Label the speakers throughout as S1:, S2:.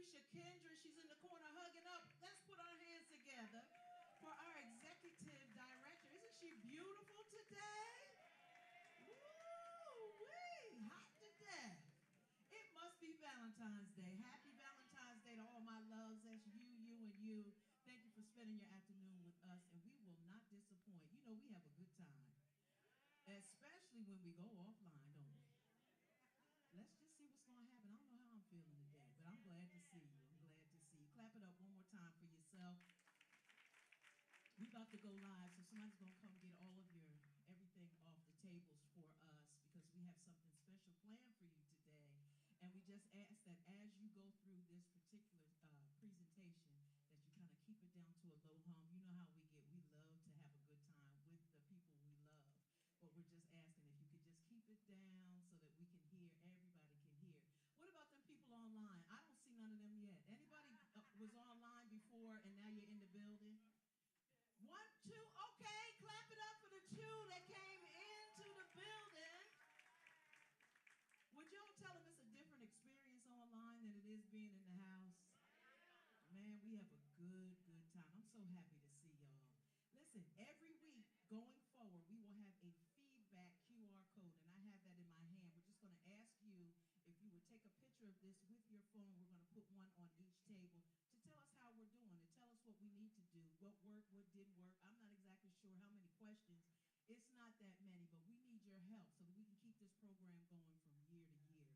S1: Alicia Kendra. She's in the corner hugging up. Let's put our hands together for our executive director. Isn't she beautiful today? Woo-wee, hot to death. It must be Valentine's Day. Happy Valentine's Day to all my loves. That's you, you, and you. Thank you for spending your afternoon with us, and we will not disappoint. You know, we have a good time, especially when we go offline, don't we? Let's just see what's going to happen. I don't know how I'm feeling today, but I'm glad to see you. I'm glad to see you. Clap it up one more time for yourself. We're about to go live, so somebody's going to come get all of your everything off the tables for us because we have something special planned for you today. And we just ask that as you go through this particular presentation, that you kind of keep it down to a low hum. You know how we get. We love to have a good time with the people we love. But we're just asking if you could just keep it down so that we can hear, everybody can hear. What about them people online? I don't see none of them yet. Anybody was online before and now you're in the building? 1, 2, okay. Clap it up for the 2 that came into the building. Would y'all tell them it's a different experience online than it is being in the house? Man, we have a good time. I'm so happy to see y'all. Listen, every week going forward, we will have a feedback QR code, and I have that in my hand. We're just going to ask you if you would take a picture of this with your phone. We're going to put one on each table to tell us how we're doing, to tell us what we need to do, what worked, what didn't work. I'm not exactly sure how many questions. It's not that many, but we need your help so that we can keep this program going from year to year.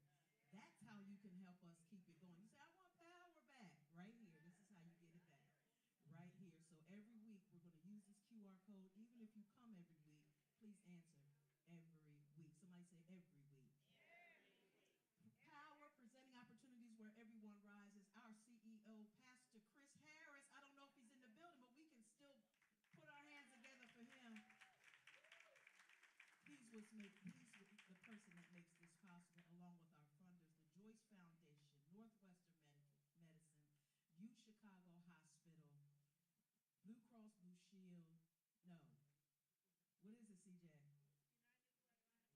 S1: That's how you can help us keep it going. You say, I want power back. Right here. This is how you get it back. Right here. So every week we're going to use this QR code. Even if you come every week, please answer every week. Somebody say every week. Power, presenting opportunities where everyone rises. Our CEO, Pastor Chris Harris. I don't know if he's in the building, but we can still put our hands together for him. He's the person that makes this possible, along with our funders, the Joyce Foundation, Northwestern Medicine, U Chicago Hospital, Blue Cross Blue Shield. No. What is it, CJ?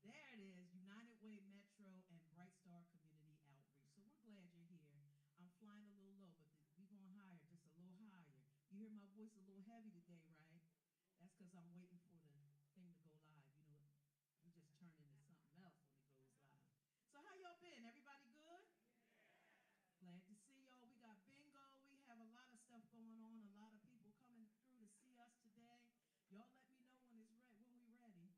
S1: There it is, United Way Metro and Bright Star Community Outreach. So we're glad you're here. I'm flying a little low, but we're going higher, just a little higher. You hear my voice a little heavy today, right? That's because I'm waiting for the thing to go live. You know, we just turn into something else when it goes live. So how y'all been? Everybody good? Glad to see y'all. We got bingo. We have a lot of stuff going on. A lot of people coming through to see us today. Y'all let me know when it's ready, when we're ready.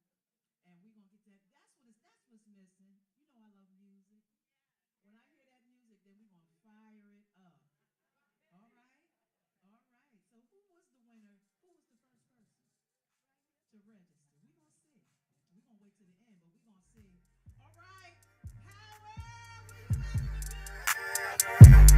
S1: And we're going to get that. That's what's missing. You know I love music. When I hear that music, then we're going to fire it up. All right? All right. So who was the winner? Who was the first person to register? We're going to see. We're going to wait to the end, but we're going to see. All right. Howard, where you at in the building?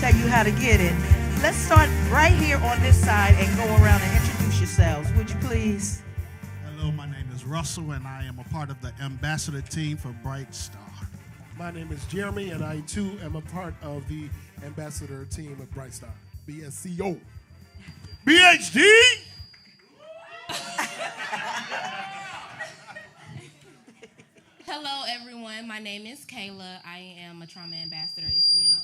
S1: tell you how to get it. Let's start right here on this side and go around and introduce yourselves. Would you please?
S2: Hello, my name is Russell, and I am a part of the ambassador team for Bright Star.
S3: My name is Jeremy, and I too am a part of the ambassador team of Bright Star. BSCO.
S2: BHD!
S4: Hello, everyone. My name is Kayla. I am a trauma ambassador as well.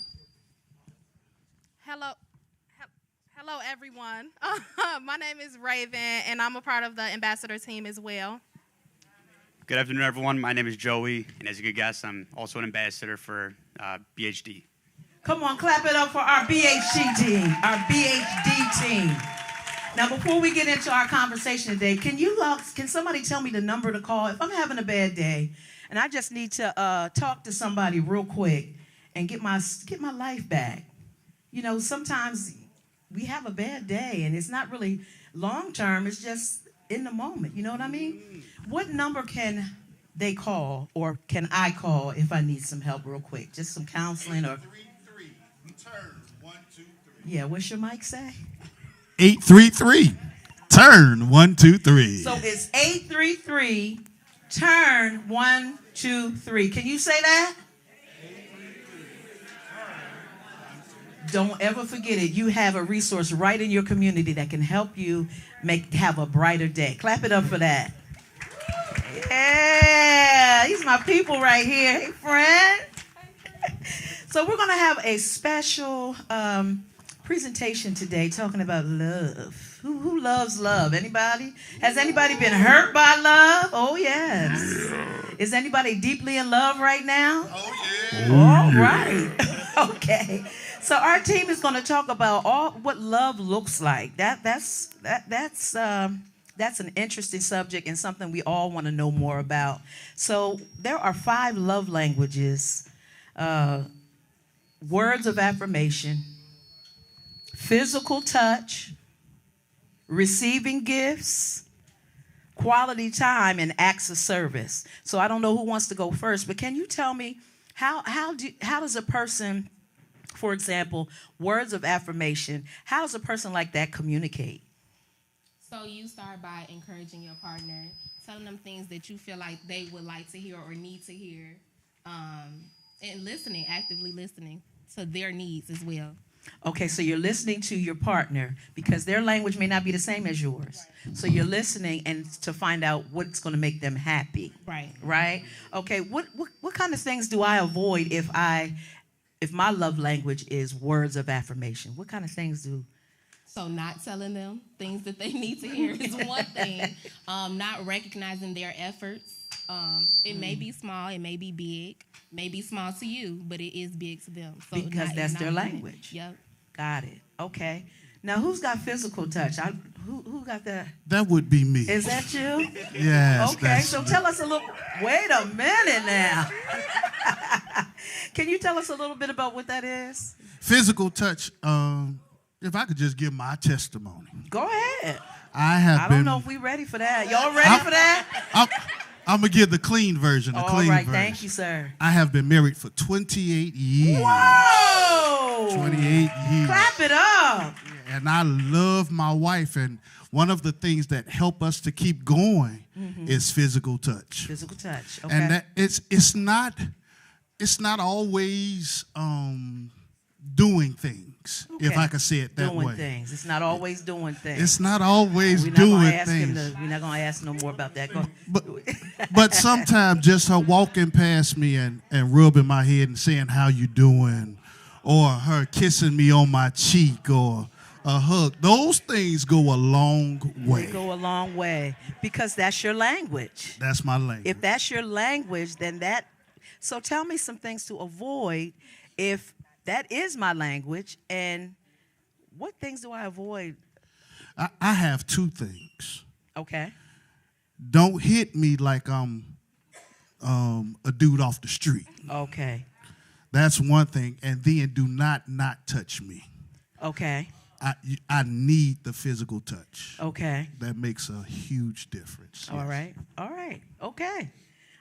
S5: Hello, everyone. My name is Raven, and I'm a part of the ambassador team as well.
S6: Good afternoon, everyone. My name is Joey, and as you could guess, I'm also an ambassador for BHD.
S1: Come on, clap it up for our BHD team, our BHD team. Now, before we get into our conversation today, can somebody tell me the number to call if I'm having a bad day and I just need to talk to somebody real quick and get my life back? You know, sometimes we have a bad day and it's not really long term, it's just in the moment. You know what I mean? What number can they call or can I call if I need some help real quick? Just some counseling or
S2: 833. Turn 1, 2, 3.
S1: Yeah, what's your mic say?
S2: 833. Turn 1, 2, 3.
S1: So it's 833. Turn 1, 2, 3. Can you say that? Don't ever forget it. You have a resource right in your community that can help you have a brighter day. Clap it up for that. Yeah, these are my people right here. Hey, friend. So we're going to have a special presentation today talking about love. Who loves love? Anybody? Has anybody been hurt by love? Oh, yes. Is anybody deeply in love right now?
S2: Oh, yeah.
S1: All right. Okay. So our team is going to talk about what love looks like. That's an interesting subject and something we all want to know more about. So there are 5 love languages: words of affirmation, physical touch, receiving gifts, quality time, and acts of service. So I don't know who wants to go first, but can you tell me how does a person, for example, words of affirmation, how does a person like that communicate?
S4: So you start by encouraging your partner, telling them things that you feel like they would like to hear or need to hear, and actively listening to their needs as well.
S1: Okay, so you're listening to your partner because their language may not be the same as yours. Right. So you're listening and to find out what's going to make them happy.
S4: Right.
S1: Right? Okay, what kind of things do I avoid if my love language is words of affirmation? What kind of things do?
S4: So not telling them things that they need to hear is one thing. Not recognizing their efforts. It may be small, it may be big, may be small to you, but it is big to them. So
S1: because that's their language.
S4: Yep.
S1: Got it. Okay. Now, who's got physical touch? Who got that?
S2: That would be me.
S1: Is that you?
S2: Yes.
S1: Okay, so tell us a little. Wait a minute now. Can you tell us a little bit about what that is?
S2: Physical touch. If I could just give my testimony.
S1: Go ahead.
S2: I
S1: don't know if we're ready for that. Y'all ready for that?
S2: I'm going to give the clean version.
S1: All right, thank you, sir.
S2: I have been married for 28 years.
S1: Whoa!
S2: 28 years.
S1: Clap it up.
S2: And I love my wife, and one of the things that help us to keep going is physical touch.
S1: Physical touch, okay.
S2: And that it's not always doing things, okay, if I could say it that way.
S1: Doing things. It's not always doing things.
S2: It's not always doing things.
S1: We're not going to ask no more about that.
S2: But sometimes just her walking past me and rubbing my head and saying, "How you doing?" or her kissing me on my cheek or a hug. Those things go a long way.
S1: They go a long way because that's your language.
S2: That's my language.
S1: If that's your language, then that... So tell me some things to avoid if that is my language, and what things do I avoid?
S2: I have 2 things.
S1: Okay.
S2: Don't hit me like I'm a dude off the street.
S1: Okay.
S2: That's one thing. And then do not touch me.
S1: Okay.
S2: I need the physical touch.
S1: Okay.
S2: That makes a huge difference.
S1: All right. All right. Okay.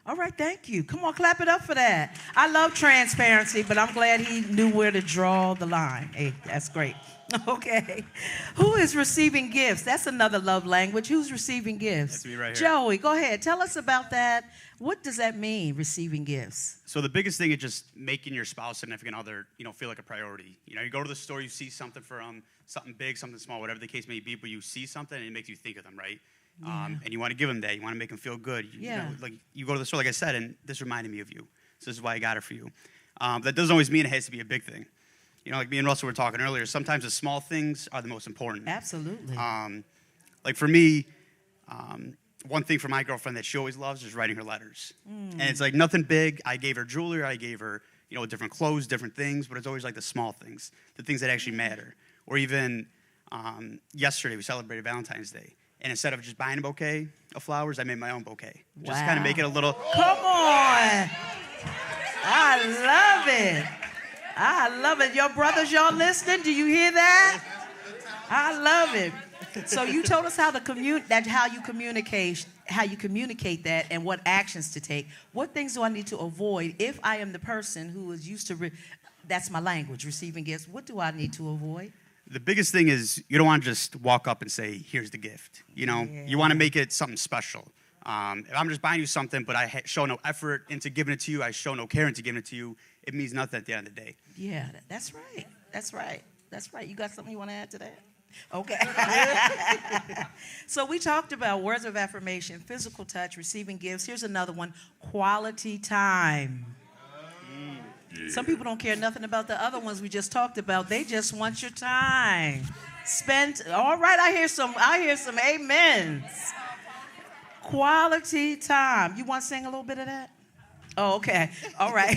S7: All right, thank you. Come on, clap it up for that. I love transparency, but I'm glad he knew where to draw the line. Hey, that's great. Okay. Who is receiving gifts? That's another love language. Who's receiving gifts?
S6: That's me right here.
S7: Joey, go ahead. Tell us about that. What does that mean, receiving gifts?
S6: So the biggest thing is just making your spouse, significant other, feel like a priority. You go to the store, you see something for something big, something small, whatever the case may be, but you see something and it makes you think of them, right? Yeah. And you want to give them that. You want to make them feel good. Like you go to the store, like I said, and this reminded me of you. So this is why I got it for you. That doesn't always mean it has to be a big thing. Like me and Russell were talking earlier, sometimes the small things are the most important.
S7: Absolutely.
S6: Like for me, one thing for my girlfriend that she always loves is writing her letters. And it's like nothing big. I gave her jewelry. I gave her, different clothes, different things. But it's always like the small things, the things that actually matter. Or even yesterday, we celebrated Valentine's Day. And instead of just buying a bouquet of flowers, I made my own bouquet.
S7: Wow.
S6: Just kind of make it a little...
S7: Come on. I love it. I love it. Your brothers, y'all listening? Do you hear that? I love it. So you told us how you communicate that and what actions to take. What things do I need to avoid if I am the person who is used to, that's my language, receiving gifts? What do I need to avoid?
S6: The biggest thing is you don't want to just walk up and say, here's the gift. You want to make it something special. If I'm just buying you something, but I show no effort into giving it to you, I show no care into giving it to you, it means nothing at the end of the day.
S7: Yeah, that's right. That's right. That's right. You got something you want to add to that? Okay. So we talked about words of affirmation, physical touch, receiving gifts. Here's another one, quality time. Some people don't care nothing about the other ones we just talked about. They just want your time. All right, I hear some amens. Quality time. You want to sing a little bit of that? Oh, okay. All right.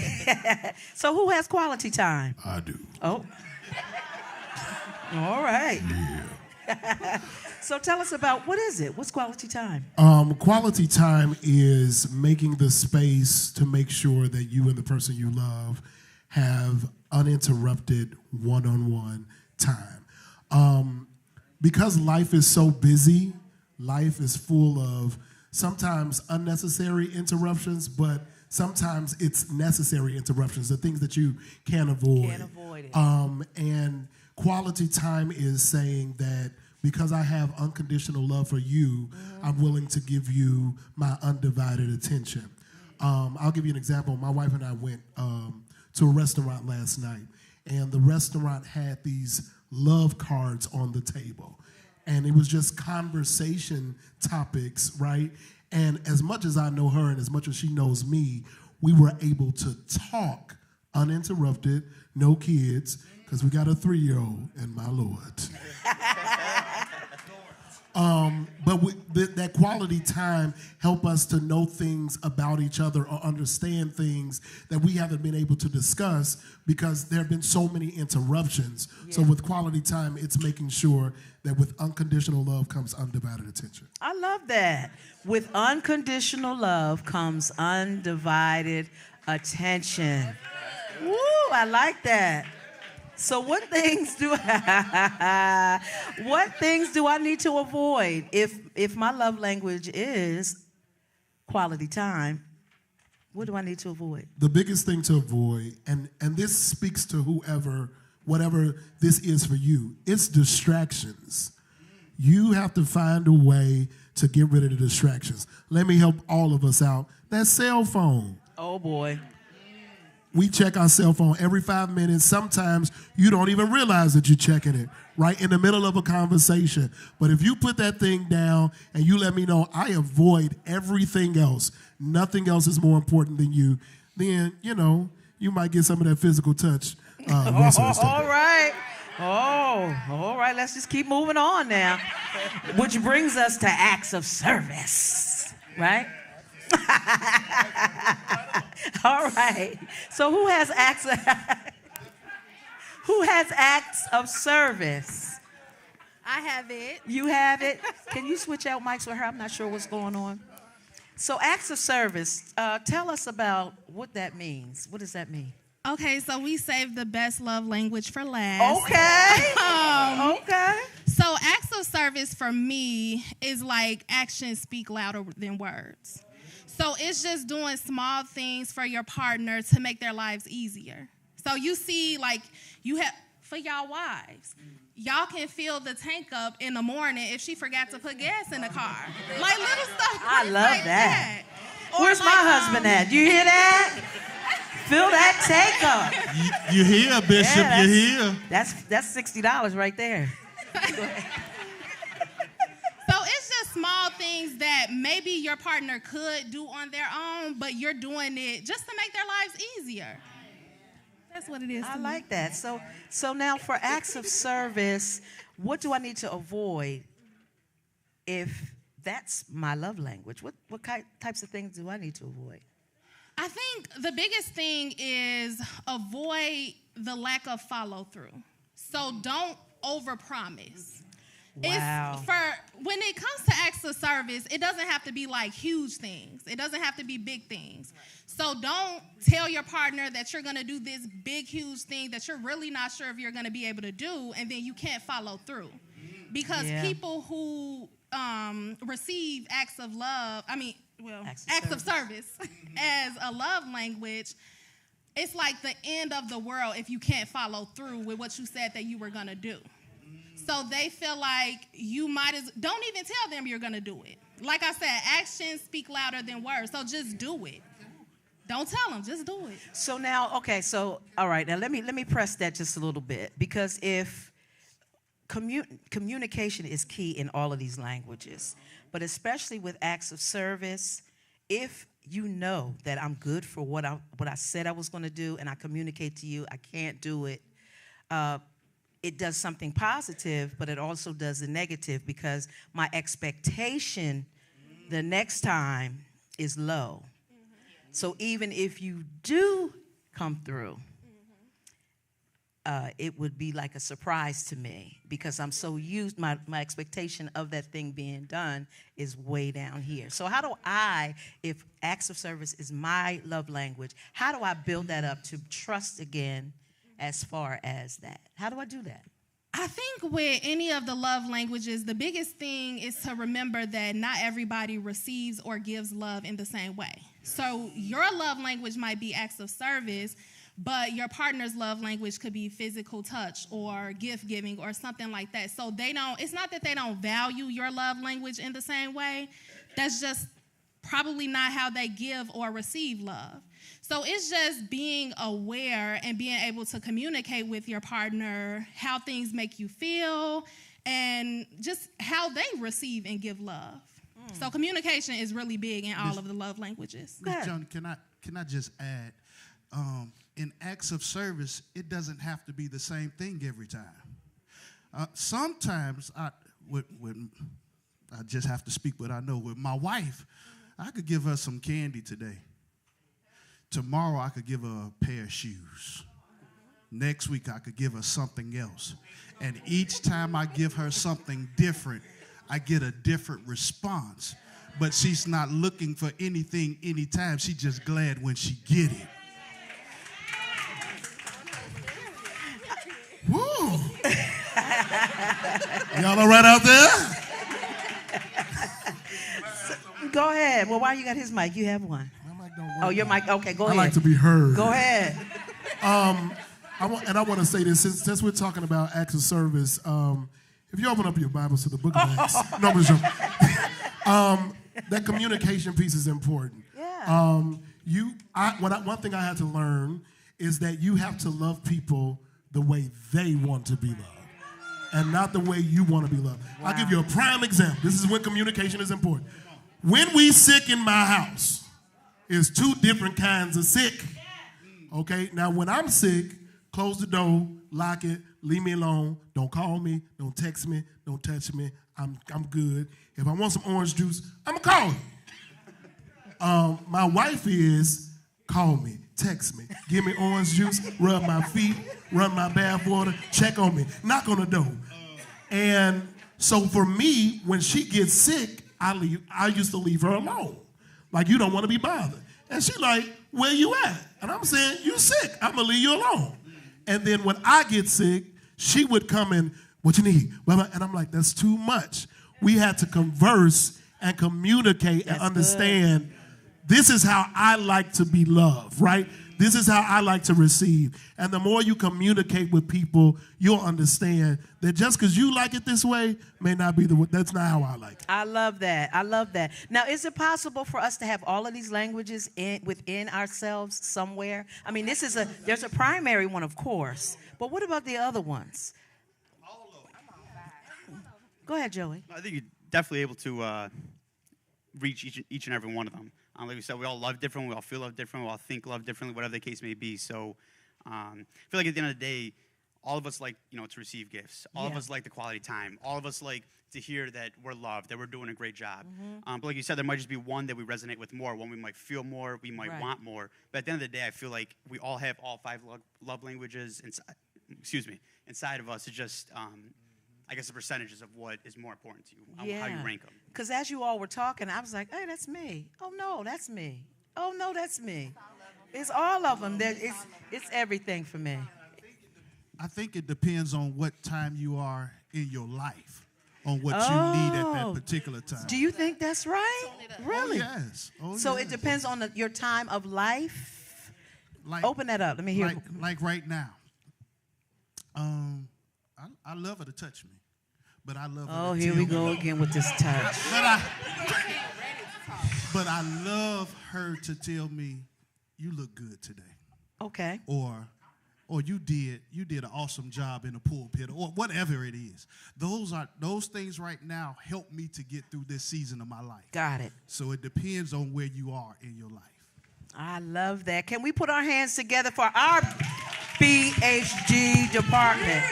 S7: So who has quality time?
S3: I do.
S7: Oh. All right.
S3: Yeah.
S7: So tell us about, what is it? What's quality time?
S3: Quality time is making the space to make sure that you and the person you love have uninterrupted one-on-one time. Because life is so busy, life is full of sometimes unnecessary interruptions, but sometimes it's necessary interruptions, the things that you can't avoid.
S7: Can't avoid it.
S3: And quality time is saying that because I have unconditional love for you, I'm willing to give you my undivided attention. I'll give you an example. My wife and I went to a restaurant last night, and the restaurant had these love cards on the table. And it was just conversation topics, right? And as much as I know her and as much as she knows me, we were able to talk uninterrupted, no kids, because we got a 3-year-old, and my Lord. But that quality time help us to know things about each other or understand things that we haven't been able to discuss because there have been so many interruptions. Yeah. So with quality time, it's making sure that with unconditional love comes undivided attention.
S7: I love that. With unconditional love comes undivided attention. Woo, I like that. So what things do I need to avoid if my love language is quality time? What do I need to avoid?
S3: The biggest thing to avoid, and this speaks to whatever this is for you, it's distractions. You have to find a way to get rid of the distractions. Let me help all of us out. That cell phone.
S7: Oh, boy.
S3: We check our cell phone every 5 minutes. Sometimes you don't even realize that you're checking it right in the middle of a conversation. But if you put that thing down and you let me know, I avoid everything else. Nothing else is more important than you. Then, you might get some of that physical touch.
S7: All right. All right. Let's just keep moving on now. Which brings us to acts of service, right? All right. So who has acts of service?
S5: I have it.
S7: You have it? Can you switch out mics with her? I'm not sure what's going on. So acts of service, tell us about what that means. What does that mean?
S5: Okay, so we saved the best love language for last.
S7: Okay. Okay.
S5: So acts of service for me is like actions speak louder than words. So it's just doing small things for your partner to make their lives easier. So you see, like, you have, for y'all wives, y'all can fill the tank up in the morning if she forgot to put gas in the car. Like little stuff.
S7: I love
S5: like
S7: that.
S5: Or
S7: Where's
S5: like,
S7: my husband at? You hear that? Fill that tank up.
S2: You hear, Bishop,
S7: Yeah,
S2: you hear.
S7: That's $60 right there.
S5: So it's just small things that maybe your partner could do on their own, but you're doing it just to make their lives easier. That's what it is.
S7: I
S5: to
S7: like
S5: me.
S7: that. So now for acts of service, what do I need to avoid if that's my love language? What types of things do I need to avoid?
S5: I think the biggest thing is avoid the lack of follow through. So don't overpromise.
S7: Wow.
S5: It's for when it comes to acts of service, it doesn't have to be like huge things. It doesn't have to be big things. So don't tell your partner that you're going to do this big, huge thing that you're really not sure if you're going to be able to do, and then you can't follow through. Because people who receive acts of love, acts of service as a love language, it's like the end of the world if you can't follow through with what you said that you were going to do. So they feel like you don't even tell them you're going to do it. Like I said, actions speak louder than words. So just do it. Don't tell them, just do it.
S7: So now, okay, so all right, now let me press that just a little bit, because if communication is key in all of these languages, but especially with acts of service, if you know that I'm good for what I said I was going to do, and I communicate to you I can't do it, it does something positive, but it also does the negative, because my expectation the next time is low. So even if you do come through, it would be like a surprise to me, because I'm so used, my expectation of that thing being done is way down here. So how do I, if acts of service is my love language, how do I build that up to trust again as far as that? How do I do that?
S5: I think with any of the love languages, the biggest thing is to remember that not everybody receives or gives love in the same way. So your love language might be acts of service, but your partner's love language could be physical touch or gift giving or something like that. So it's not that they don't value your love language in the same way. That's just probably not how they give or receive love. So it's just being aware and being able to communicate with your partner how things make you feel and just how they receive and give love. So communication is really big in all of the love languages.
S2: Ms. Johnny, can I just add, in acts of service, it doesn't have to be the same thing every time. Sometimes I just have to speak what I know. With my wife, I could give her some candy today. Tomorrow, I could give her a pair of shoes. Next week, I could give her something else. And each time I give her something different, I get a different response. But she's not looking for anything anytime. She's just glad when she get it. Woo! Y'all all right out there?
S7: Go ahead. Well, why you got his mic? You have one.
S3: My mic don't work.
S7: Oh, your mic. Okay, go
S3: I
S7: ahead.
S3: like to be heard.
S7: Go ahead.
S3: I want to say this, since we're talking about acts of service, if you open up your Bibles to the book of Acts, no, I'm just joking. That communication piece is important.
S7: Yeah.
S3: One thing I had to learn is that you have to love people the way they want to be loved, and not the way you want to be loved. Wow. I'll give you a prime example. This is when communication is important. When we sick in my house, it's two different kinds of sick. Okay? Now, when I'm sick, close the door, lock it, leave me alone. Don't call me, don't text me, don't touch me. I'm good. If I want some orange juice, I'm going to call you. My wife is, call me, text me, give me orange juice, rub my feet, run my bath water, check on me, knock on the door. And so for me, when she gets sick, I used to leave her alone. Like, you don't want to be bothered. And she like, where you at? And I'm saying, you sick. I'm going to leave you alone. And then when I get sick, she would come in, what you need? And I'm like, that's too much. We had to converse and communicate and understand This is how I like to be loved, right? This is how I like to receive. And the more you communicate with people, you'll understand that just because you like it this way may not be that's not how I like it.
S7: I love that. I love that. Now, is it possible for us to have all of these languages within ourselves somewhere? I mean, there's a primary one, of course, but what about the other ones? Go ahead, Joey.
S6: I think you're definitely able to reach each and every one of them. Like we said, we all love different, we all feel love different, we all think love differently, whatever the case may be. So I feel like at the end of the day, all of us like, to receive gifts. All of us like the quality time. All of us like to hear that we're loved, that we're doing a great job. But like you said, there might just be one that we resonate with more, one we might feel more, we might want more. But at the end of the day, I feel like we all have all 5 love languages inside of us. It's just, I guess, the percentages of what is more important to you, how you rank them.
S7: Because as you all were talking, I was like, hey, that's me. Oh, no, that's me. Oh, no, that's me. It's all of them. It's everything for me.
S2: I think it depends on what time you are in your life, on what you need at that particular time.
S7: Do you think that's right? Really?
S2: Oh, yes.
S7: So it depends on your time of life? Open that up. Let me hear.
S2: Like right now. I love her to touch me, but I love her
S7: Oh,
S2: to
S7: here
S2: tell
S7: we go
S2: me.
S7: again with this touch.
S2: But I love her to tell me, you look good today.
S7: Okay.
S2: Or you did an awesome job in the pulpit, or whatever it is. Those things right now help me to get through this season of my life.
S7: Got it.
S2: So it depends on where you are in your life.
S7: I love that. Can we put our hands together for our BHG department?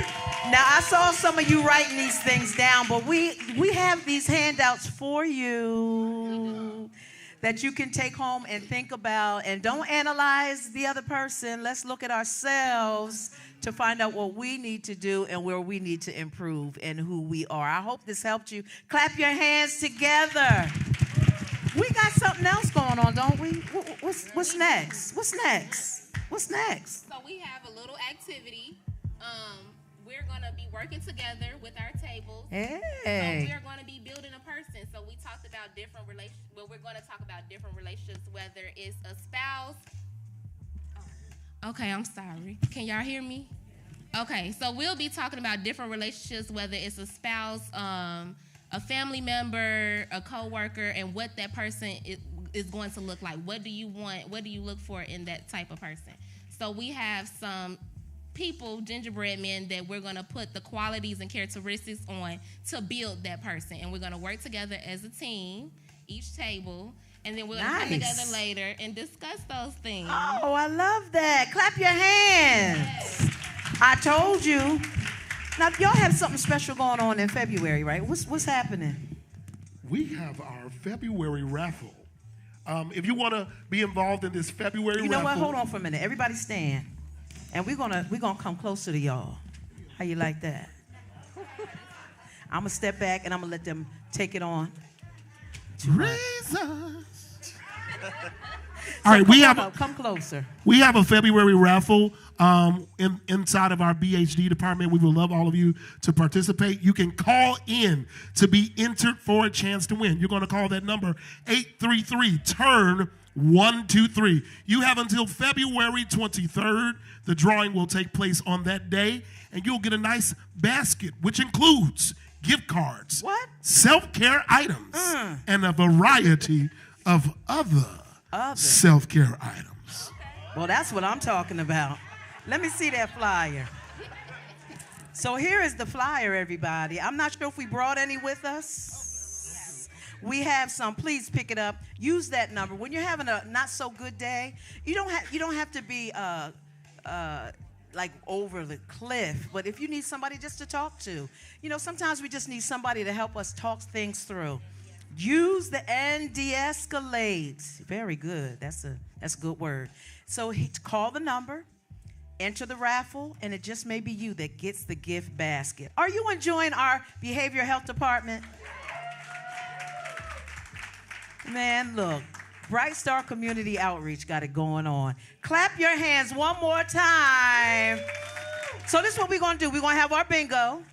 S7: Now, I saw some of you writing these things down, but we have these handouts for you that you can take home and think about. And don't analyze the other person. Let's look at ourselves to find out what we need to do and where we need to improve and who we are. I hope this helped you. Clap your hands together. We got something else going on, don't we? What's next? What's next? What's next?
S4: So we have a little activity. We're going to be working together with our tables.
S7: Hey.
S4: So we're going to be building a person. So we talked about different relationships. Well, we're going to talk about different relationships, whether it's a spouse. Okay, I'm sorry. Can y'all hear me? Okay, so we'll be talking about different relationships, whether it's a spouse, a family member, a coworker, and what that person is going to look like. What do you want? What do you look for in that type of person? So we have some people, gingerbread men, that we're going to put the qualities and characteristics on to build that person. And we're going to work together as a team, each table, and then we're going to come together later and discuss those things.
S7: Oh, I love that. Clap your hands. Yes. I told you. Now, y'all have something special going on in February, right? What's happening?
S3: We have our February raffle. If you want to be involved in this February raffle.
S7: You know what? Hold on for a minute. Everybody stand. And we're gonna come closer to y'all. How you like that? I'm gonna step back and I'm gonna let them take it on.
S2: Jesus.
S3: All right,
S7: come closer.
S3: We have a February raffle inside of our BHD department. We would love all of you to participate. You can call in to be entered for a chance to win. You're going to call that number 833-TURN-123. You have until February 23rd. The drawing will take place on that day, and you'll get a nice basket, which includes gift cards, self-care items, and a variety of other self-care items.
S7: Well, that's what I'm talking about. Let me see that flyer. So here is the flyer, everybody. I'm not sure if we brought any with us. We have some. Please pick it up. Use that number. When you're having a not so good day, you don't have to be like over the cliff. But if you need somebody just to talk to, sometimes we just need somebody to help us talk things through. Use the de-escalate. Very good. That's a good word. So call the number, enter the raffle, and it just may be you that gets the gift basket. Are you enjoying our behavioral health department? Man, look, Bright Star Community Outreach got it going on. Clap your hands one more time. So this is what we're going to do. We're going to have our bingo.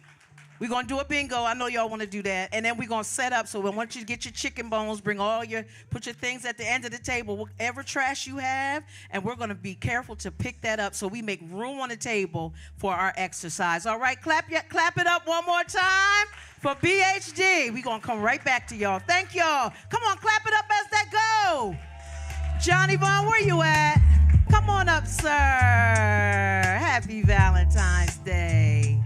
S7: We're going to do a bingo. I know y'all want to do that. And then we're going to set up. So I want you to get your chicken bones, put your things at the end of the table, whatever trash you have. And we're going to be careful to pick that up so we make room on the table for our exercise. All right, clap it up one more time for BHD. We're going to come right back to y'all. Thank y'all. Come on, clap it up as that go. Johnny Vaughn, where you at? Come on up, sir. Happy Valentine's Day.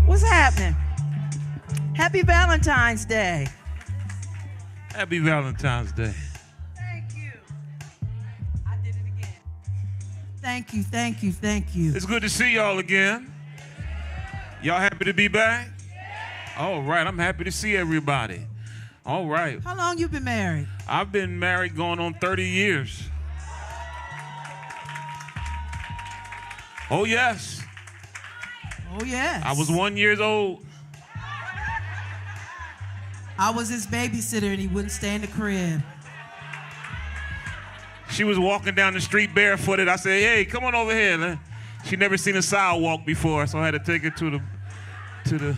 S7: What's happening? Happy Valentine's Day.
S8: Happy Valentine's Day.
S7: Thank you. I did it again. Thank you, thank you, thank you.
S8: It's good to see y'all again. Y'all happy to be back? All right, I'm happy to see everybody. All right.
S7: How long you been married?
S8: I've been married going on 30 years. Oh, yes.
S7: Oh, yes.
S8: I was 1 year old.
S7: I was his babysitter and he wouldn't stay in the crib.
S8: She was walking down the street barefooted. I said, hey, come on over here. She never seen a sidewalk before, so I had to take her to the.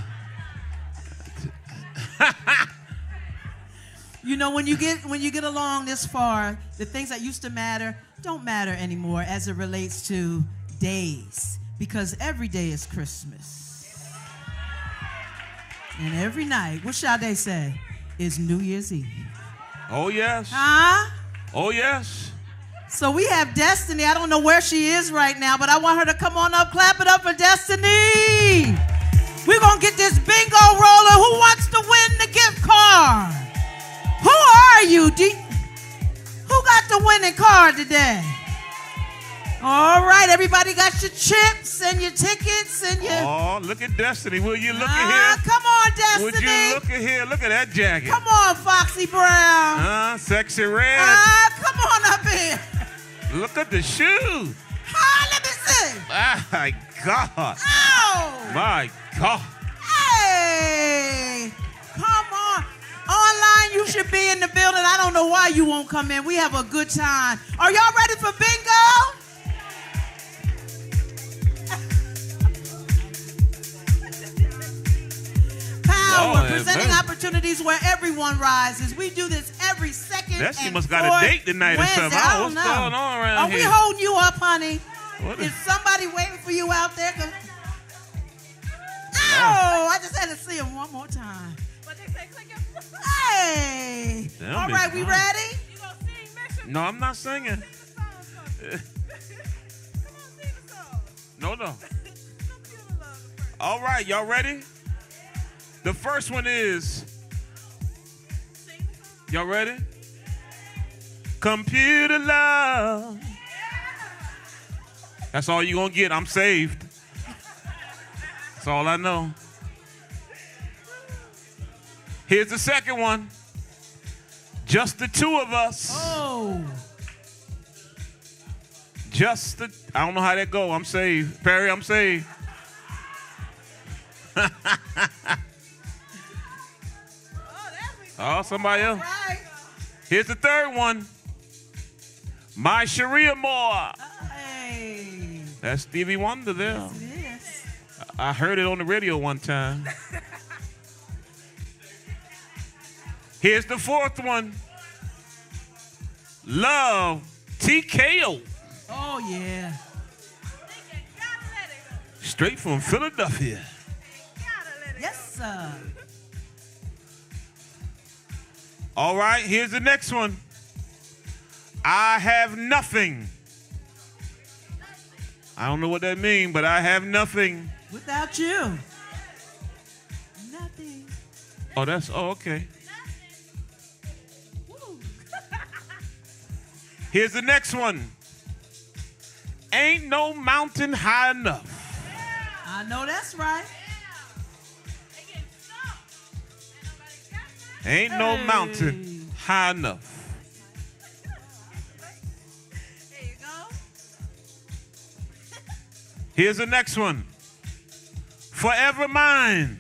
S7: You know, when you get along this far, the things that used to matter don't matter anymore as it relates to days, because every day is Christmas. And every night, what shall they say, is New Year's Eve.
S8: Oh, yes.
S7: Huh?
S8: Oh, yes.
S7: So we have Destiny. I don't know where she is right now, but I want her to come on up. Clap it up for Destiny. We're going to get this bingo roller. Who wants to win the gift card? Who are you? Who got the winning card today? All right, everybody got your chips and your tickets and your...
S8: Oh, look at Destiny. Will you look at here?
S7: Come on, Destiny.
S8: Would you look at here? Look at that jacket.
S7: Come on, Foxy Brown.
S8: Sexy red.
S7: Come on up here.
S8: Look at the shoes.
S7: Let me see.
S8: My God.
S7: Oh.
S8: My God.
S7: Hey. Come on. Online, you should be in the building. I don't know why you won't come in. We have a good time. Are y'all ready for bingo? Power, presenting opportunities where everyone rises. We do this every second.
S8: Destiny must got a date tonight or something. What's going on around here?
S7: Are we holding you up, honey?
S8: Is
S7: somebody waiting for you out there? Oh, I just had to see him one more time. Hey. All right, we ready?
S8: No, I'm not singing. No. All right, y'all ready? The first one is, y'all ready? Computer love. That's all you gonna get. I'm saved. That's all I know. Here's the second one. Just the two of us.
S7: Oh.
S8: I don't know how that go. I'm saved. Perry, I'm saved. Oh, somebody else.
S7: Right.
S8: Here's the third one. My Sharia Moore.
S7: Hey.
S8: That's Stevie Wonder there.
S7: Yes, it is.
S8: I heard it on the radio one time. Here's the fourth one. Love TKO.
S7: Oh, yeah.
S8: Straight from Philadelphia.
S7: Yes, sir.
S8: All right, here's the next one. I have nothing. I don't know what that means, but I have nothing.
S7: Without you. Nothing.
S8: Oh, okay. Here's the next one. Ain't no mountain high enough.
S7: I know that's right.
S8: Ain't no mountain high enough.
S7: There you go.
S8: Here's the next one. Forever mine.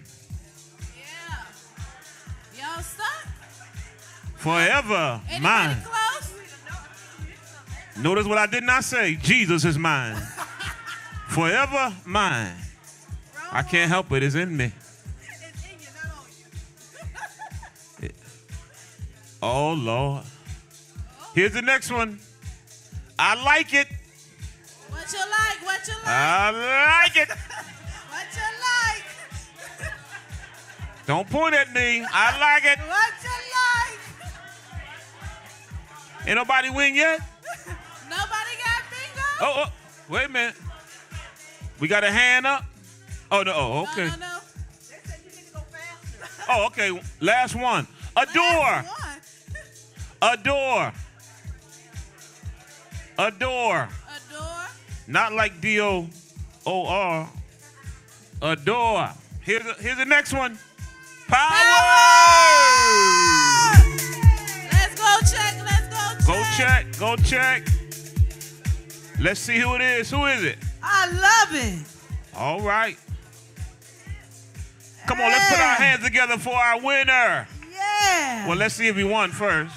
S8: Forever
S1: Anybody
S8: mine.
S1: close?
S8: Notice what I did not say. Jesus is mine. Forever mine. I can't help it. It's in me.
S1: It's in you, not on you.
S8: Oh, Lord. Here's the next one. I like it.
S1: What you like? What you like?
S8: I like it.
S1: What you like?
S8: Don't point at me. I like it.
S1: What you like?
S8: Ain't nobody win yet?
S1: Nobody got bingo?
S8: Oh, wait a minute. We got a hand up? Oh, no. Oh, okay.
S1: No. They said you need to go faster.
S8: Oh, okay. Last one. Adore. Adore. Adore.
S1: Adore.
S8: Not like D-O-O-R. Adore. Here's the next one. Power.
S1: Let's go check.
S8: Go check. Go check. Let's see who it is. Who is it?
S1: I love it.
S8: All right. Come on, let's put our hands together for our winner.
S1: Yeah.
S8: Well, let's see if he won first.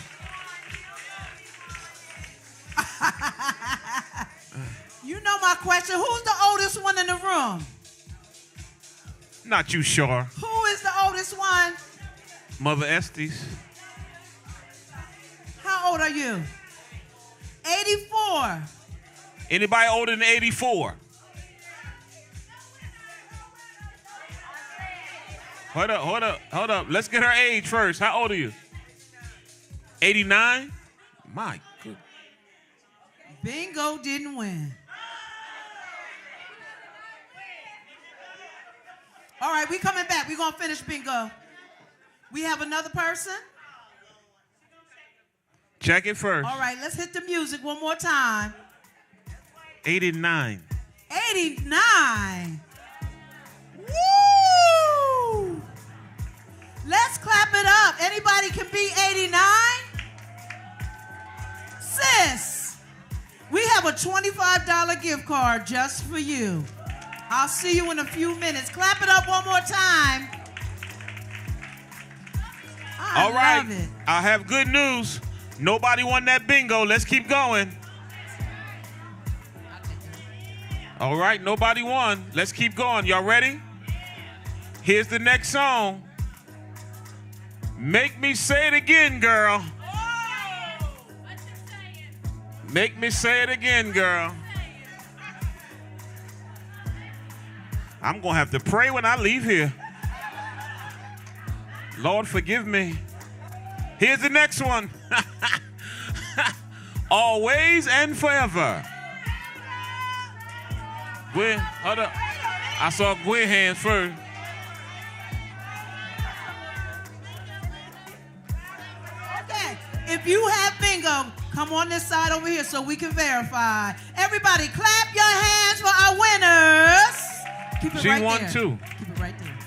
S1: You know my question. Who's the oldest one in the room?
S8: Not you sure.
S1: Who is the oldest one?
S8: Mother Estes.
S1: How old are you? 84.
S8: Anybody older than 84? Hold up. Let's get her age first. How old are you? 89? My goodness.
S1: Bingo didn't win. All right, we coming back. We're going to finish bingo. We have another person?
S8: Check it first.
S1: All right, let's hit the music one more time.
S8: 89.
S1: 89. Woo! Let's clap it up. Anybody can be 89? Sis, we have a $25 gift card just for you. I'll see you in a few minutes. Clap it up one more time. I
S8: All right.
S1: love it.
S8: I have good news. Nobody won that bingo. Let's keep going. All right, nobody won. Let's keep going. Y'all ready? Here's the next song. Make me say it again, girl. Make me say it again, girl. I'm going to have to pray when I leave here. Lord, forgive me. Here's the next one. Always and forever. Gwen, hold up. I saw Gwen hands first.
S1: Okay, if you have bingo, come on this side over here so we can verify. Everybody, clap your hands for our winners. Keep it
S8: She
S1: right
S8: won
S1: there.
S8: too.
S1: Keep it right there.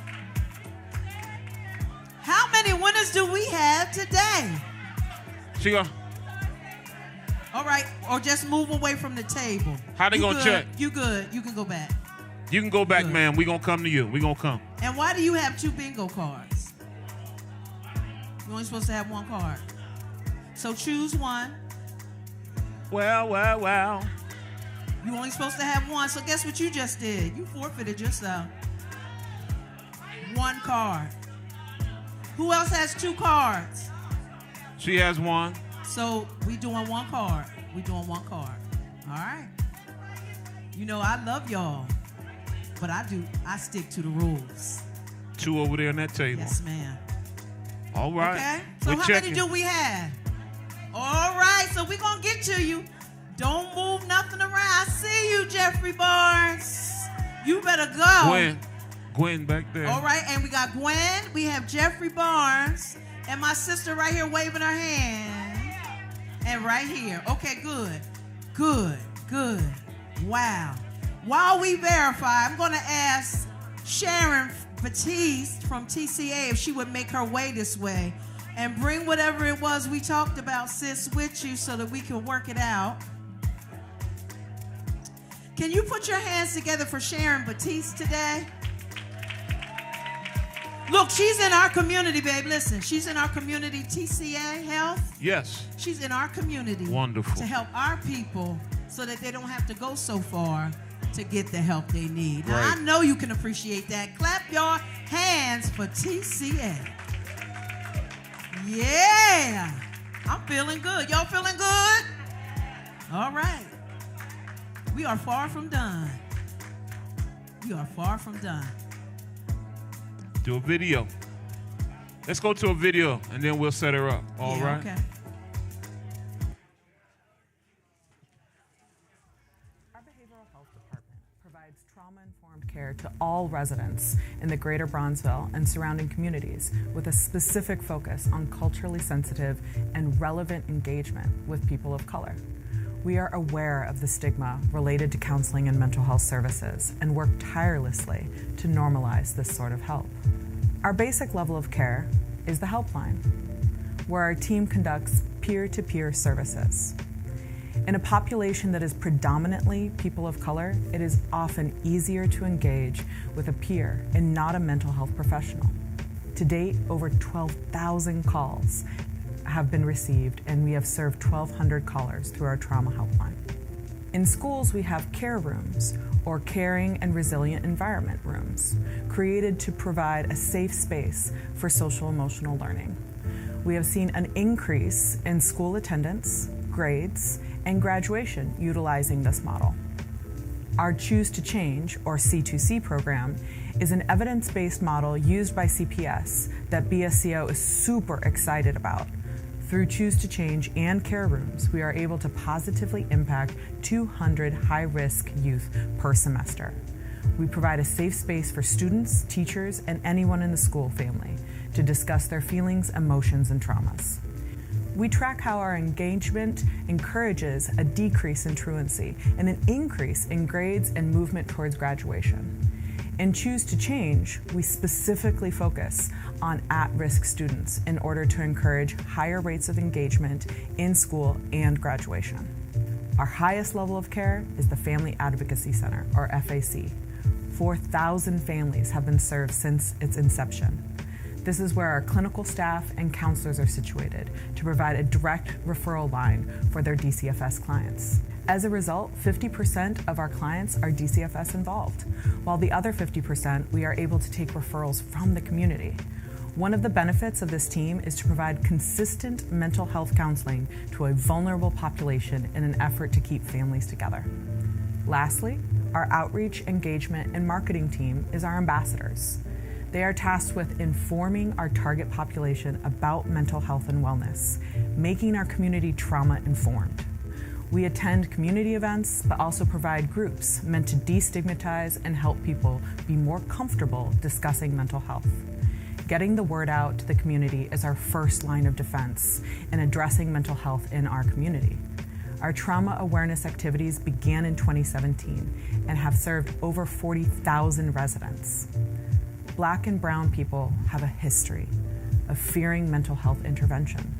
S1: How many winners do we have today?
S8: She go.
S1: All right, or just move away from the table.
S8: How they
S1: You
S8: gonna
S1: good.
S8: check?
S1: You good. You can go back.
S8: You can go back,
S1: Good.
S8: ma'am. We gonna come to you. We gonna come.
S1: And why do you have 2 bingo cards? You're only supposed to have 1 card. So choose one.
S8: Well.
S1: You're only supposed to have 1. So guess what you just did? You forfeited yourself. 1 card. Who else has 2 cards?
S8: She has 1.
S1: So we doing 1 card. We doing 1 card. All right. You know, I love y'all, but I stick to the rules.
S8: 2 over there on that table.
S1: Yes, ma'am.
S8: All right.
S1: Okay. So
S8: We're
S1: how
S8: checking.
S1: many do we have? All right. So we're gonna get to you. Don't move nothing around. I see you, Jeffrey Barnes. You better go.
S8: Gwen back there.
S1: All right. And we got Gwen. We have Jeffrey Barnes. And my sister right here waving her hand. And right here. Okay, good. Good. Wow. While we verify, I'm going to ask Sharon Batiste from TCA if she would make her way this way and bring whatever it was we talked about, sis, with you so that we can work it out. Can you put your hands together for Sharon Batiste today? Look, she's in our community, babe. Listen, she's in our community, TCA Health.
S8: Yes.
S1: She's in our community.
S8: Wonderful.
S1: To help our people so that they don't have to go so far to get the help they need. Now,
S8: Right.
S1: I know you can appreciate that. Clap your hands for TCA. Yeah. I'm feeling good. Y'all feeling good? All right. We are far from done. We are far from done.
S8: Do a video. Let's go to a video, and then we'll set her up. All right.
S1: Okay.
S9: Our behavioral health department provides trauma-informed care to all residents in the greater Bronzeville and surrounding communities with a specific focus on culturally sensitive and relevant engagement with people of color. We are aware of the stigma related to counseling and mental health services and work tirelessly to normalize this sort of help. Our basic level of care is the helpline, where our team conducts peer-to-peer services. In a population that is predominantly people of color, it is often easier to engage with a peer and not a mental health professional. To date, over 12,000 calls have been received, and we have served 1,200 callers through our trauma helpline. In schools, we have care rooms, or caring and resilient environment rooms, created to provide a safe space for social emotional learning. We have seen an increase in school attendance, grades, and graduation utilizing this model. Our Choose to Change, or C2C program, is an evidence-based model used by CPS that BSCO is super excited about. Through Choose to Change and care rooms, we are able to positively impact 200 high-risk youth per semester. We provide a safe space for students, teachers, and anyone in the school family to discuss their feelings, emotions, and traumas. We track how our engagement encourages a decrease in truancy and an increase in grades and movement towards graduation. In Choose to Change, we specifically focus on at-risk students in order to encourage higher rates of engagement in school and graduation. Our highest level of care is the Family Advocacy Center, or FAC. 4,000 families have been served since its inception. This is where our clinical staff and counselors are situated to provide a direct referral line for their DCFS clients. As a result, 50% of our clients are DCFS involved, while the other 50% we are able to take referrals from the community. One of the benefits of this team is to provide consistent mental health counseling to a vulnerable population in an effort to keep families together. Lastly, our outreach, engagement, and marketing team is our ambassadors. They are tasked with informing our target population about mental health and wellness, making our community trauma-informed. We attend community events, but also provide groups meant to destigmatize and help people be more comfortable discussing mental health. Getting the word out to the community is our first line of defense in addressing mental health in our community. Our trauma awareness activities began in 2017 and have served over 40,000 residents. Black and brown people have a history of fearing mental health intervention.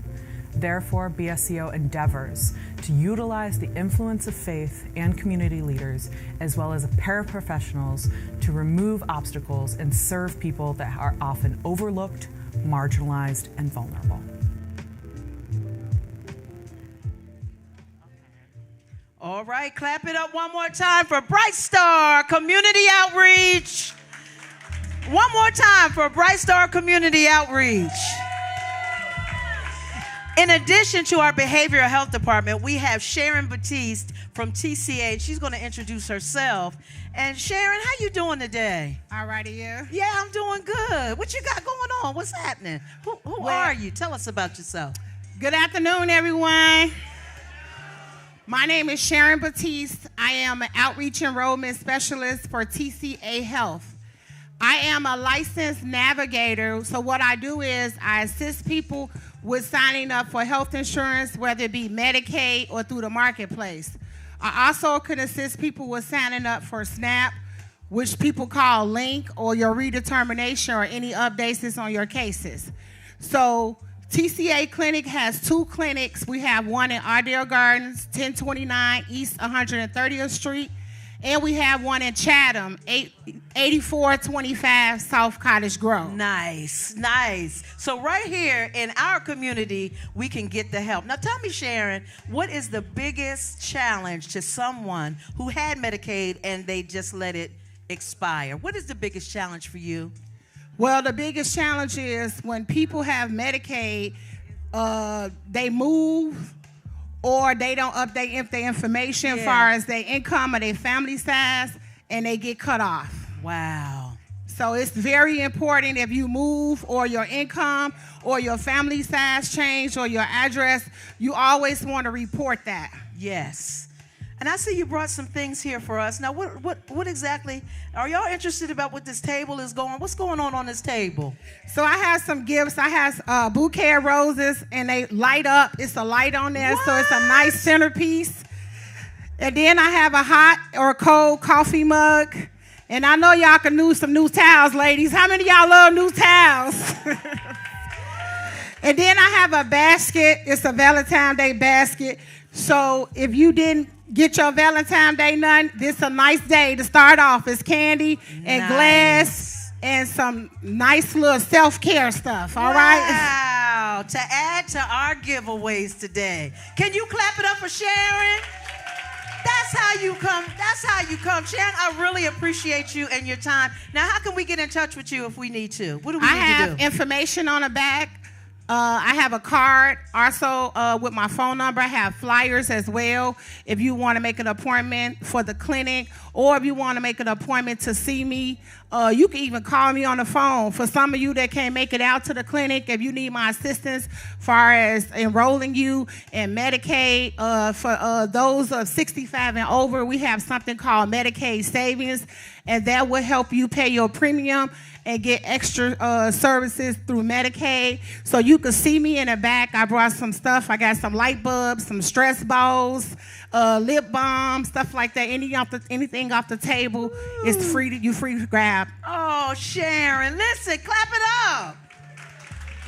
S9: Therefore, BSCO endeavors to utilize the influence of faith and community leaders, as well as paraprofessionals, to remove obstacles and serve people that are often overlooked, marginalized, and vulnerable.
S7: All right, clap it up one more time for Bright Star Community Outreach. One more time for Bright Star Community Outreach. In addition to our behavioral health department, we have Sharon Batiste from TCA. She's going to introduce herself. And Sharon, how you doing today?
S10: All right, you?
S7: Yeah, I'm doing good. What you got going on? What's happening? Who are you? Tell us about yourself.
S10: Good afternoon, everyone. My name is Sharon Batiste. I am an outreach enrollment specialist for TCA Health. I am a licensed navigator, so what I do is I assist people with signing up for health insurance, whether it be Medicaid or through the marketplace. I also can assist people with signing up for SNAP, which people call Link, or your redetermination, or any updates that's on your cases. So TCA Clinic has 2 clinics. We have one in Ardell Gardens, 1029 East 130th Street, And we have one in Chatham, 8425 South Cottage Grove.
S7: Nice, nice. So right here in our community, we can get the help. Now tell me, Sharon, what is the biggest challenge to someone who had Medicaid and they just let it expire? What is the biggest challenge for you?
S10: Well, the biggest challenge is when people have Medicaid, they move or they don't update their information as far as their income or their family size, and they get cut off.
S7: Wow.
S10: So it's very important if you move or your income or your family size change or your address, you always want to report that.
S7: Yes. And I see you brought some things here for us. Now, what exactly, are y'all interested about what this table is going? What's going on this table?
S10: So I have some gifts. I have a bouquet of roses, and they light up. It's a light on there,
S7: what?
S10: so it's a nice centerpiece. And then I have a hot or cold coffee mug. And I know y'all can use some new towels, ladies. How many of y'all love new towels? And then I have a basket. It's a Valentine's Day basket. So if you didn't get your Valentine's Day none, this is a nice day to start off. It's candy and glass and some nice little self-care stuff, all right?
S7: Wow, to add to our giveaways today. Can you clap it up for Sharon? That's how you come. That's how you come. Sharon, I really appreciate you and your time. Now, how can we get in touch with you if we need to? What do we need to do?
S10: I have information on the back. I have a card also with my phone number. I have flyers as well if you want to make an appointment for the clinic or if you want to make an appointment to see me. You can even call me on the phone. For some of you that can't make it out to the clinic, if you need my assistance as far as enrolling you in Medicaid, for those of 65 and over, we have something called Medicaid Savings, and that will help you pay your premium and get extra services through Medicaid. So you can see me in the back. I brought some stuff. I got some light bulbs, some stress balls, lip balm, stuff like that. Anything off the table is free. You're free to grab.
S7: Oh, Sharon, listen, clap it up.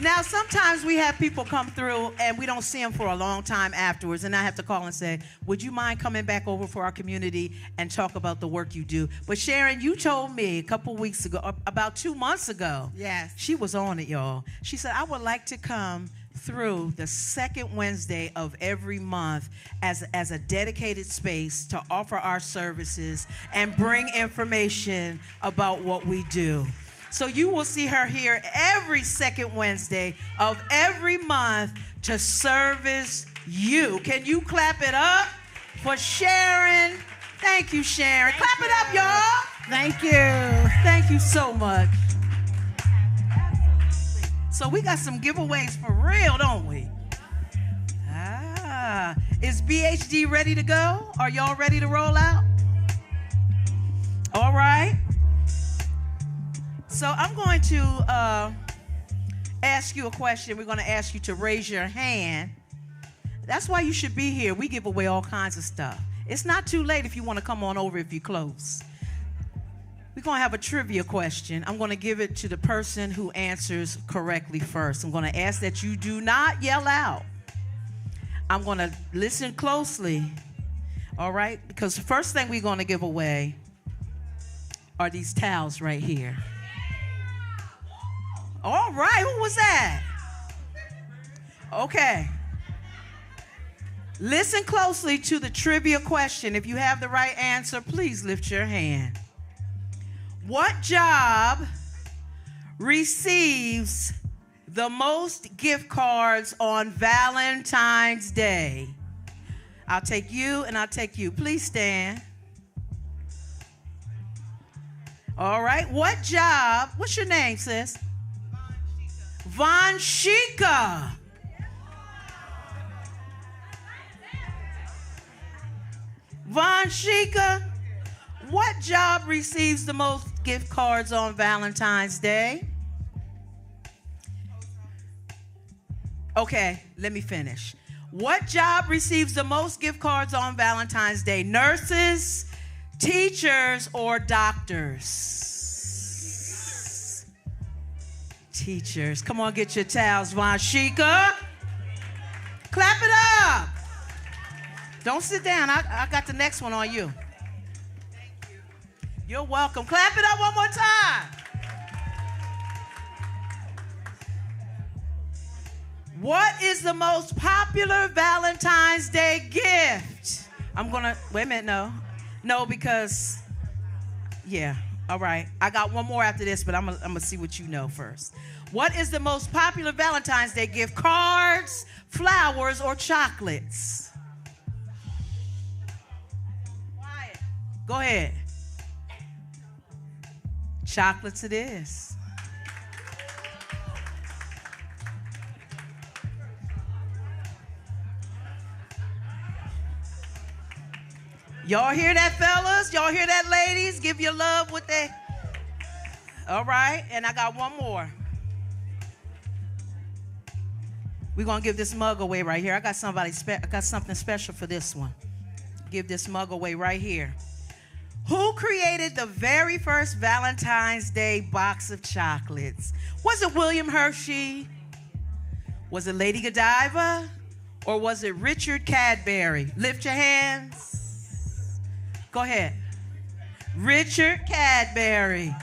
S7: Now, sometimes we have people come through and we don't see them for a long time afterwards, and I have to call and say, would you mind coming back over for our community and talk about the work you do? But Sharon, you told me a couple weeks ago, about 2 months ago.
S10: Yes.
S7: She was on it, y'all. She said, I would like to come through the second Wednesday of every month as a dedicated space to offer our services and bring information about what we do. So you will see her here every second Wednesday of every month to service you. Can you clap it up for Sharon? Thank you, Sharon. Clap it up, y'all.
S10: Thank you.
S7: Thank you so much. So we got some giveaways for real, don't we? Is BHD ready to go? Are y'all ready to roll out? All right. So I'm going to ask you a question. We're going to ask you to raise your hand. That's why you should be here. We give away all kinds of stuff. It's not too late if you want to come on over if you're close. We're going to have a trivia question. I'm going to give it to the person who answers correctly first. I'm going to ask that you do not yell out. I'm going to listen closely, all right? Because the first thing we're going to give away are these towels right here. All right, who was that? Okay. Listen closely to the trivia question. If you have the right answer, please lift your hand. What job receives the most gift cards on Valentine's Day? I'll take you and I'll take you. Please stand. All right. What job? What's your name, sis? Von Shika. Von Shika, what job receives the most gift cards on Valentine's Day? Okay, let me finish. What job receives the most gift cards on Valentine's Day? Nurses, teachers, or doctors? Teachers. Come on, get your towels, Von Shika. Clap it up. Don't sit down. I got the next one on you. You're welcome. Clap it up one more time. What is the most popular Valentine's Day gift? Wait a minute, no, because, yeah, all right. I got one more after this, but I'm gonna see what you know first. What is the most popular Valentine's Day gift? Cards, flowers, or chocolates? Quiet. Go ahead. Chocolates it is. Y'all hear that, fellas? Y'all hear that, ladies? Give your love with that. All right, and I got one more. We're gonna give this mug away right here. I got something special for this one. Give this mug away right here. Who created the very first Valentine's Day box of chocolates? Was it William Hershey? Was it Lady Godiva? Or was it Richard Cadbury? Lift your hands. Go ahead. Richard Cadbury.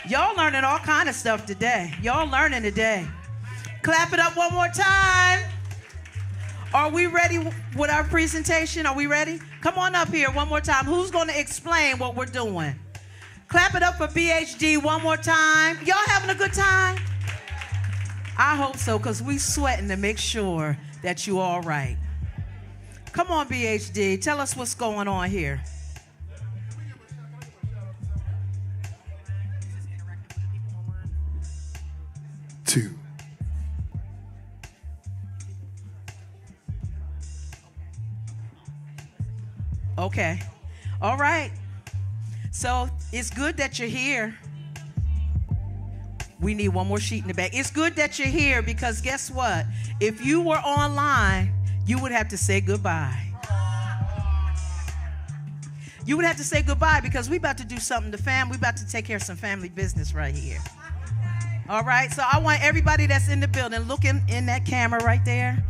S7: Y'all learning all kind of stuff today. Y'all learning today. Clap it up one more time. Are we ready with our presentation? Are we ready? Come on up here one more time. Who's going to explain what we're doing? Clap it up for BHD one more time. Y'all having a good time? I hope so, because we sweating to make sure that you all right. Come on, BHD. Tell us what's going on here.
S3: Two.
S7: Okay. All right. So it's good that you're here. We need one more sheet in the back. It's good that you're here because guess what? If you were online, you would have to say goodbye. You would have to say goodbye because we about to do something to we about to take care of some family business right here. All right, so I want everybody that's in the building, look in that camera right there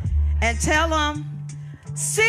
S7: and tell them, see